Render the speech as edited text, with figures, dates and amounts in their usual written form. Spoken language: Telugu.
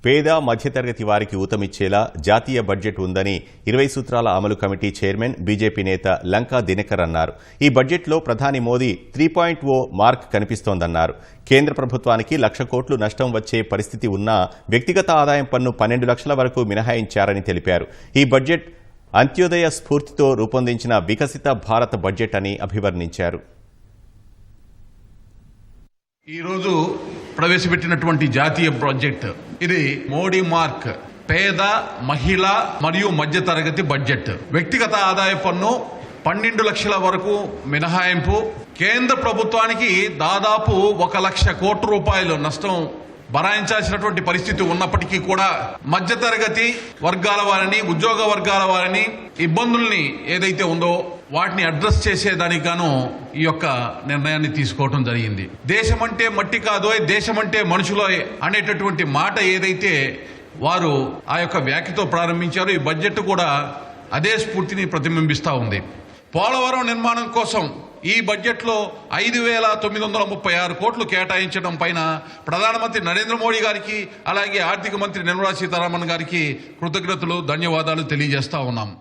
పేద మధ్యతరగతి వారికి ఊతమిచ్చేలా జాతీయ బడ్జెట్ ఉందని 20 సూత్రాల అమలు కమిటీ చైర్మన్ బీజేపీ నేత లంకా దినకర్ అన్నారు. ఈ బడ్జెట్లో ప్రధాని మోదీ 3.0 మార్క్ కనిపిస్తోందన్నారు. కేంద్ర ప్రభుత్వానికి 1,00,000 కోట్లు నష్టం వచ్చే పరిస్థితి ఉన్నా వ్యక్తిగత ఆదాయం పన్ను 12 లక్షల వరకు మినహాయించారని తెలిపారు. ఈ బడ్జెట్ అంత్యోదయ స్ఫూర్తితో రూపొందించిన వికసిత భారత బడ్జెట్ అని అభివర్ణించారు. ఈరోజు ప్రవేశపెట్టినటువంటి జాతీయ బడ్జెట్ ఇది మోడీ మార్క్ పేద మహిళ మరియు మధ్యతరగతి బడ్జెట్. వ్యక్తిగత ఆదాయ పన్ను 12 లక్షల వరకు మినహాయింపు, కేంద్ర ప్రభుత్వానికి దాదాపు 1,00,000 కోట్ల రూపాయలు నష్టం భరాయించాల్సినటువంటి పరిస్థితి ఉన్నప్పటికీ కూడా మధ్యతరగతి వర్గాల వారిని, ఉద్యోగ వర్గాల వారిని ఇబ్బందుల్ని ఏదైతే ఉందో వాటిని అడ్రస్ చేసేదానికి గాను ఈ యొక్క నిర్ణయాన్ని తీసుకోవడం జరిగింది. దేశమంటే మట్టి కాదో, దేశమంటే మనుషులో అనేటటువంటి మాట ఏదైతే వారు ఆ యొక్క వ్యాఖ్యతో ప్రారంభించారో ఈ బడ్జెట్ కూడా అదే స్ఫూర్తిని ప్రతిబింబిస్తూ ఉంది. పోలవరం నిర్మాణం కోసం ఈ బడ్జెట్లో 5,936 కోట్లు కేటాయించడం పైన ప్రధానమంత్రి నరేంద్ర మోడీ గారికి అలాగే ఆర్థిక మంత్రి నిర్మలా సీతారామన్ గారికి కృతజ్ఞతలు, ధన్యవాదాలు తెలియజేస్తా ఉన్నాం.